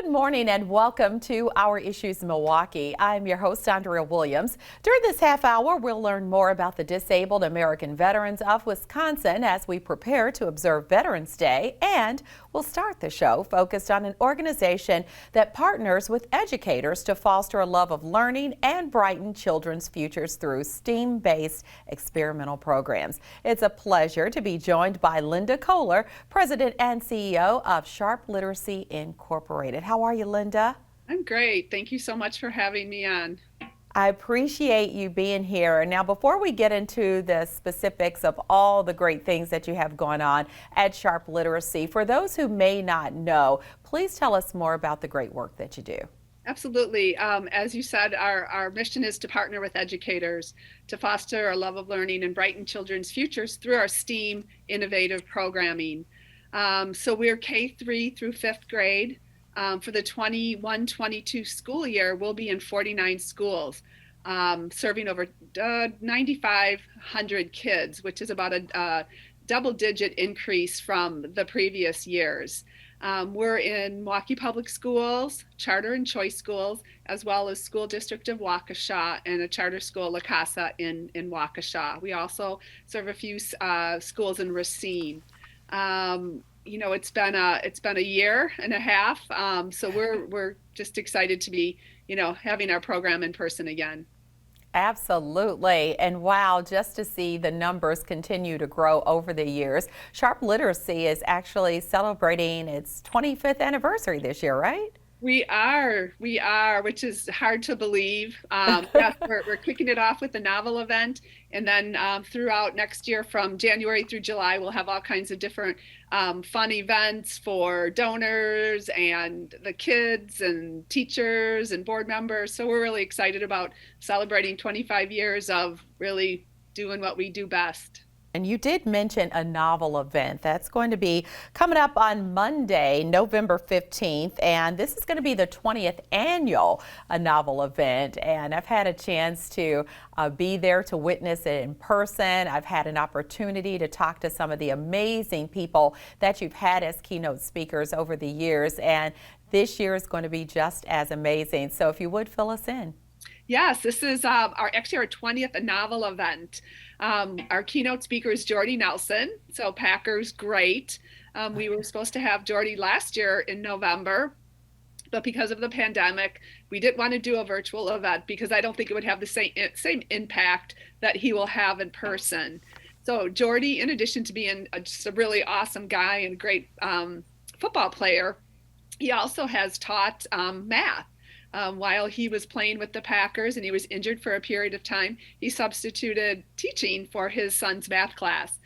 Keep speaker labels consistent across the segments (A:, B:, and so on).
A: Good morning and welcome to Our Issues Milwaukee. I'm your host, Andrea Williams. During this half hour, we'll learn more about the disabled American veterans of Wisconsin as we prepare to observe Veterans Day, and we'll start the show focused on an organization that partners with educators to foster a love of learning and brighten children's futures through STEAM-based experimental programs. It's a pleasure to be joined by Lynda Kohler, President and CEO of Sharp Literacy Incorporated. How are you, Lynda?
B: I'm great. Thank you so much for having me on.
A: I appreciate you being here. Now, before we get into the specifics of all the great things that you have going on at Sharp Literacy, for those who may not know, please tell us more about the great work that you do.
B: Absolutely. As you said, our mission is to partner with educators to foster a love of learning and brighten children's futures through our STEAM innovative programming. So we're K-3 through 5th grade. For the 21-22 school year, we'll be in 49 schools, serving over 9,500 kids, which is about a double-digit increase from the previous years. We're in Milwaukee Public Schools, charter and choice schools, as well as School District of Waukesha and a charter school, La Casa, in Waukesha. We also serve a few schools in Racine. You know, it's been a year and a half, so we're just excited to be, having our program in person again.
A: Absolutely. And wow, just to see the numbers continue to grow over the years. Sharp Literacy is actually celebrating its 25th anniversary this year, right?
B: We are, which is hard to believe. Yes, we're kicking it off with the novel event, and then throughout next year, from January through July, we'll have all kinds of different fun events for donors and the kids and teachers and board members. So we're really excited about celebrating 25 years of really doing what we do best.
A: And you did mention a novel event that's going to be coming up on Monday, November 15th, and this is going to be the 20th annual novel event. And I've had a chance to be there to witness it in person. I've had an opportunity to talk to some of the amazing people that you've had as keynote speakers over the years, and this year is going to be just as amazing. So if you would fill us in.
B: Yes, this is actually our 20th novel event. Our keynote speaker is Jordy Nelson, so Packers great. We were supposed to have Jordy last year in November, but because of the pandemic, we didn't want to do a virtual event because I don't think it would have the same impact that he will have in person. So Jordy, in addition to being just a really awesome guy and a great football player, he also has taught math. While he was playing with the Packers and he was injured for a period of time, he substituted teaching for his son's math class.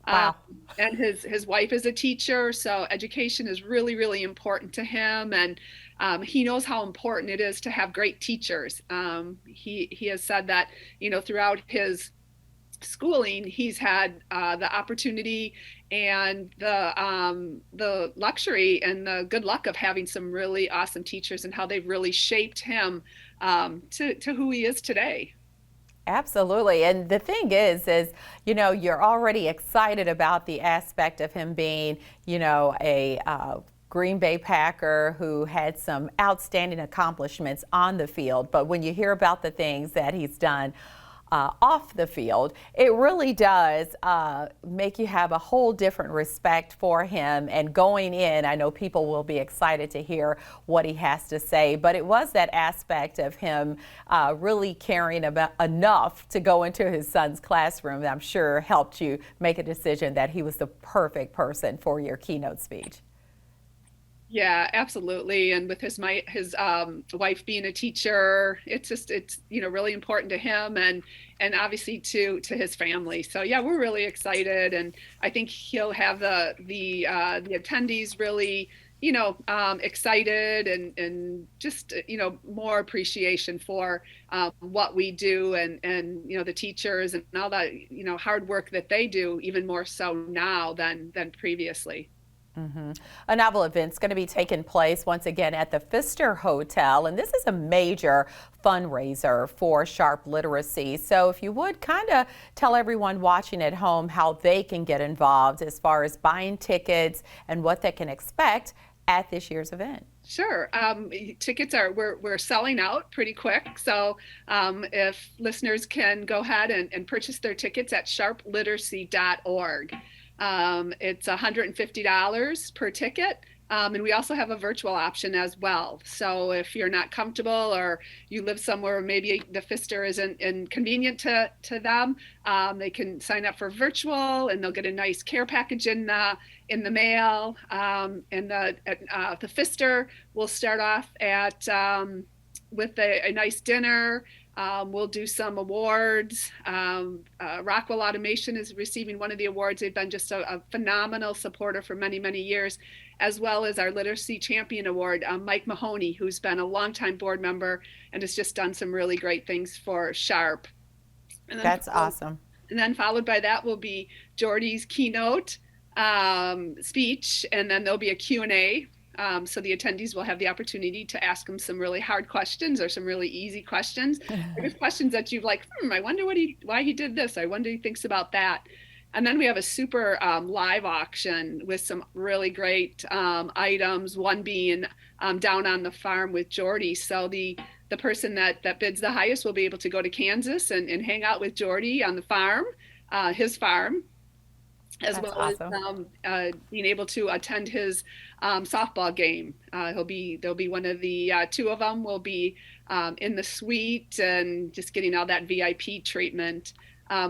A: Wow.
B: And his wife is a teacher, so education is really, really important to him. And he knows how important it is to have great teachers. He has said that, throughout his schooling, he's had the opportunity and the luxury and the good luck of having some really awesome teachers and how they've really shaped him to who he is today.
A: Absolutely. And the thing is, you're already excited about the aspect of him being, a Green Bay Packer who had some outstanding accomplishments on the field. But when you hear about the things that he's done off the field, it really does make you have a whole different respect for him. And going in, I know people will be excited to hear what he has to say, but it was that aspect of him really caring about enough to go into his son's classroom that I'm sure helped you make a decision that he was the perfect person for your keynote speech.
B: Yeah, absolutely. And with his wife being a teacher, it's really important to him and obviously to his family. So yeah, we're really excited, and I think he'll have the attendees really excited and just more appreciation for what we do and the teachers and all that hard work that they do, even more so now than previously.
A: Mm-hmm. A novel event's going to be taking place once again at the Pfister Hotel, and this is a major fundraiser for Sharp Literacy. So if you would kind of tell everyone watching at home how they can get involved as far as buying tickets and what they can expect at this year's event.
B: Sure. Tickets we're selling out pretty quick. So if listeners can go ahead and purchase their tickets at sharpliteracy.org. It's $150 per ticket. And we also have a virtual option as well. So if you're not comfortable or you live somewhere where maybe the Pfister isn't inconvenient to them, they can sign up for virtual and they'll get a nice care package in the mail. And the Pfister will start off at with a nice dinner. We'll do some awards. Rockwell Automation is receiving one of the awards. They've been just a phenomenal supporter for many, many years, as well as our Literacy Champion Award, Mike Mahoney, who's been a longtime board member and has just done some really great things for Sharp.
A: That's awesome.
B: And then followed by that will be Jordy's keynote speech, and then there'll be a Q&A. So the attendees will have the opportunity to ask him some really hard questions or some really easy questions. There's questions that you've like, I wonder why he did this. I wonder what he thinks about that. And then we have a super live auction with some really great items, one being down on the farm with Jordy. So the person that bids the highest will be able to go to Kansas and hang out with Jordy on the farm, his farm, as
A: That's
B: well
A: awesome.
B: as being able to attend his softball game. There'll be one of the two of them will be in the suite and just getting all that VIP treatment.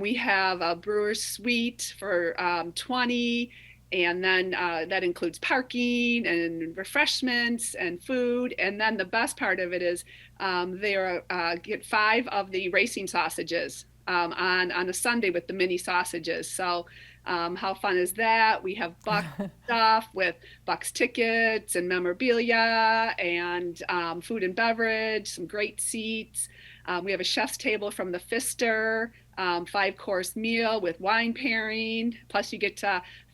B: We have a brewer's suite for 20, and then that includes parking and refreshments and food. And then the best part of it is they get 5 of the racing sausages on a Sunday with the mini sausages. So how fun is that? We have Bucks stuff with Bucks tickets and memorabilia and food and beverage, some great seats. We have a chef's table from the Pfister, 5-course meal with wine pairing. Plus you get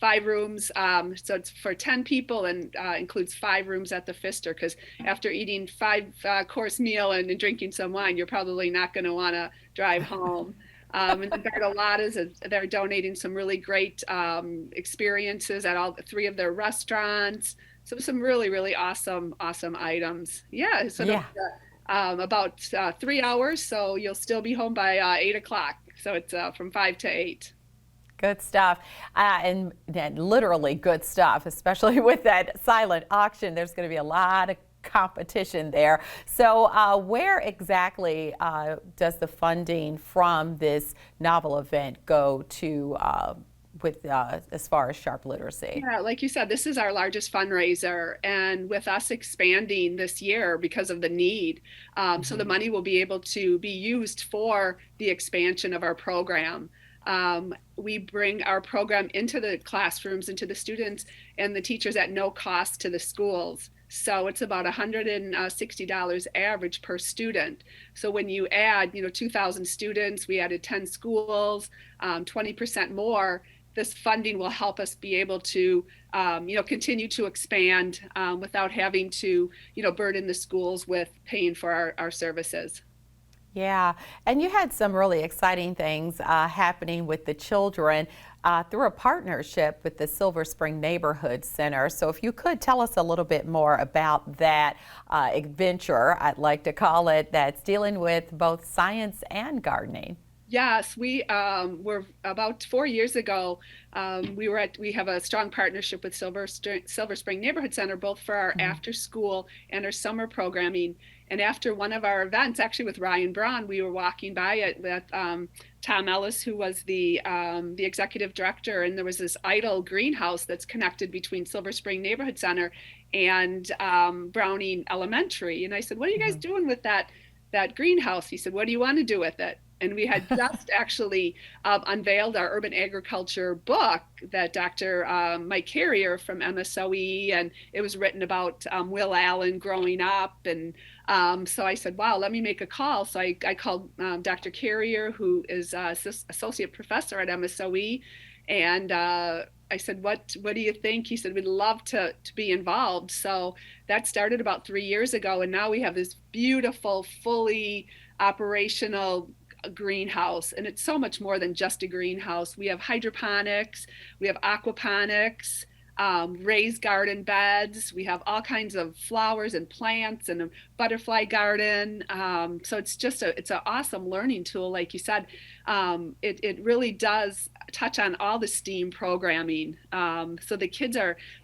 B: 5 rooms. So it's for 10 people and includes 5 rooms at the Pfister, because after eating 5-course meal and drinking some wine, you're probably not going to want to drive home. And the Bertolotta's, they're donating some really great experiences at all 3 of their restaurants. So some really, really awesome items. Yeah. So about 3 hours. So you'll still be home by 8 o'clock. So it's from 5 to 8.
A: Good stuff, and literally good stuff, especially with that silent auction. There's going to be a lot of competition there. So where exactly does the funding from this novel event go to as far as Sharp Literacy?
B: Yeah, like you said, this is our largest fundraiser, and with us expanding this year because of the need, so the money will be able to be used for the expansion of our program. We bring our program into the classrooms, into the students and the teachers at no cost to the schools. So it's about $160 average per student. So when you add, 2,000 students, we added 10 schools, 20% more, this funding will help us be able to, continue to expand without having to, burden the schools with paying for our services.
A: Yeah, and you had some really exciting things happening with the children through a partnership with the Silver Spring Neighborhood Center. So if you could tell us a little bit more about that adventure, I'd like to call it, that's dealing with both science and gardening.
B: Yes, we were about 4 years ago. We have a strong partnership with Silver Spring Neighborhood Center, both for our after school and our summer programming. And after one of our events, actually with Ryan Braun, we were walking by it with Tom Ellis, who was the executive director, and there was this idle greenhouse that's connected between Silver Spring Neighborhood Center and Browning Elementary. And I said, "What are you guys doing with that greenhouse?" He said, "What do you want to do with it?" And we had just actually unveiled our urban agriculture book that Dr. Mike Carrier from MSOE, and it was written about Will Allen growing up. And so I said, wow, let me make a call. So I called Dr. Carrier, who is associate professor at MSOE. And I said, what do you think? He said, we'd love to be involved. So that started about 3 years ago. And now we have this beautiful, fully operational greenhouse, and it's so much more than just a greenhouse. We have hydroponics, we have aquaponics, raised garden beds. We have all kinds of flowers and plants and a butterfly garden. So it's an awesome learning tool, like you said. It really does touch on all the STEAM programming. So the kids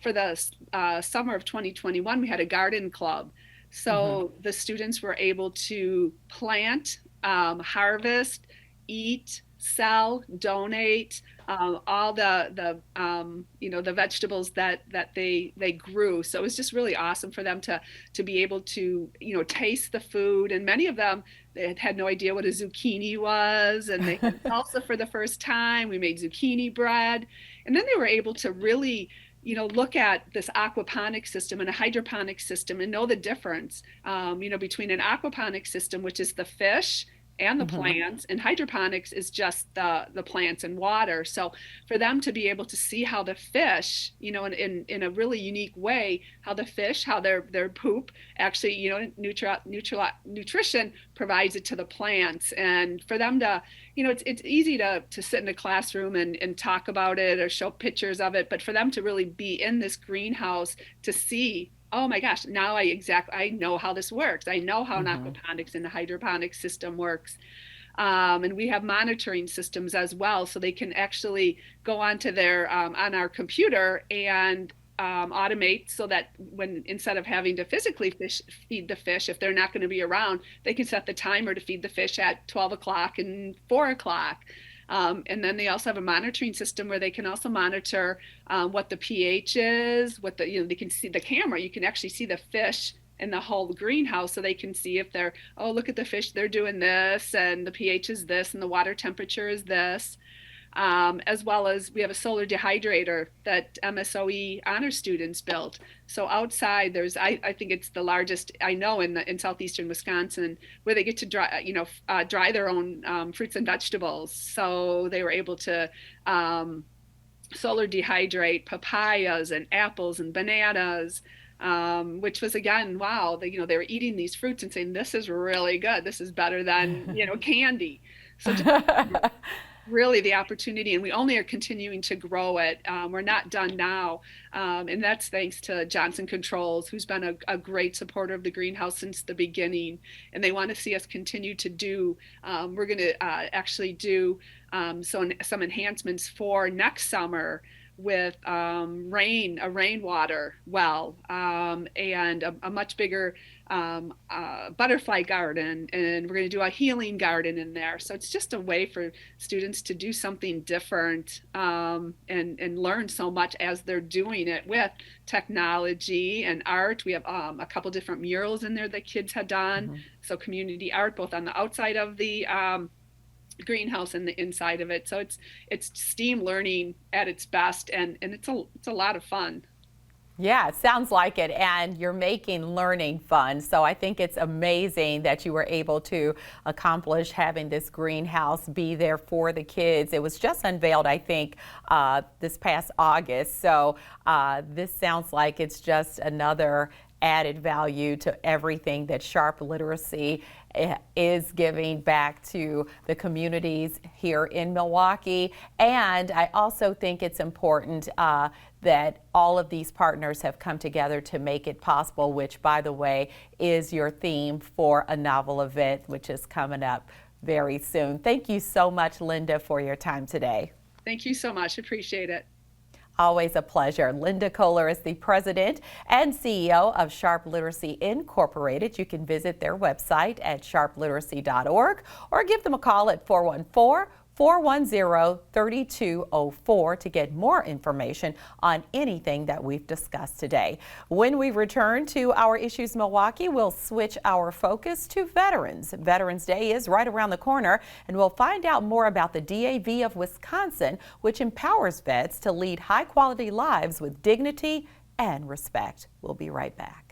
B: for the summer of 2021, we had a garden club. So the students were able to plant, harvest, eat, sell, donate, all the the vegetables that they grew. So it was just really awesome for them to be able to taste the food. And many of them, they had no idea what a zucchini was, and they had salsa for the first time. We made zucchini bread, and then they were able to really look at this aquaponic system and a hydroponic system and know the difference, between an aquaponic system, which is the fish and the plants, and hydroponics is just the plants and water. So for them to be able to see how the fish, in a really unique way, how the fish, how their poop actually, nutrition provides it to the plants. And for them to, it's easy to sit in a classroom and talk about it or show pictures of it, but for them to really be in this greenhouse to see, oh my gosh, now I know how this works. I know how an aquaponics and a hydroponics system works. And we have monitoring systems as well, so they can actually go onto on our computer and automate, so that instead of having to physically feed the fish, if they're not going to be around, they can set the timer to feed the fish at 12 o'clock and 4 o'clock. And then they also have a monitoring system where they can also monitor what the pH is, they can see the camera. You can actually see the fish in the whole greenhouse, so they can see if look at the fish, they're doing this, and the pH is this, and the water temperature is this. As well as we have a solar dehydrator that MSOE honor students built. So outside I think it's the largest I know in southeastern Wisconsin, where they get to dry their own fruits and vegetables. So they were able to solar dehydrate papayas and apples and bananas, which was, again, wow, they were eating these fruits and saying, this is really good. This is better than, candy. So really the opportunity, and we only are continuing to grow it. We're not done now. And that's thanks to Johnson Controls, who's been a great supporter of the greenhouse since the beginning. And they want to see us continue to do, we're going to actually do some enhancements for next summer with a rainwater well, and a much bigger butterfly garden, and we're going to do a healing garden in there. So it's just a way for students to do something different, and learn so much as they're doing it with technology and art. We have a couple different murals in there that kids had done. So community art, both on the outside of the greenhouse and the inside of it. So it's STEAM learning at its best, and it's a lot of fun.
A: Yeah, it sounds like it, and you're making learning fun. So I think it's amazing that you were able to accomplish having this greenhouse be there for the kids. It was just unveiled, I think, this past August. So this sounds like it's just another added value to everything that Sharp Literacy is giving back to the communities here in Milwaukee. And I also think it's important that all of these partners have come together to make it possible, which, by the way, is your theme for a novel event, which is coming up very soon. Thank you so much, Lynda, for your time today.
B: Thank you so much. Appreciate it.
A: Always a pleasure. Lynda Kohler is the president and CEO of Sharp Literacy Incorporated. You can visit their website at sharpliteracy.org or give them a call at 414-410-3204 to get more information on anything that we've discussed today. When we return to our Issues Milwaukee, we'll switch our focus to veterans. Veterans Day is right around the corner, and we'll find out more about the DAV of Wisconsin, which empowers vets to lead high-quality lives with dignity and respect. We'll be right back.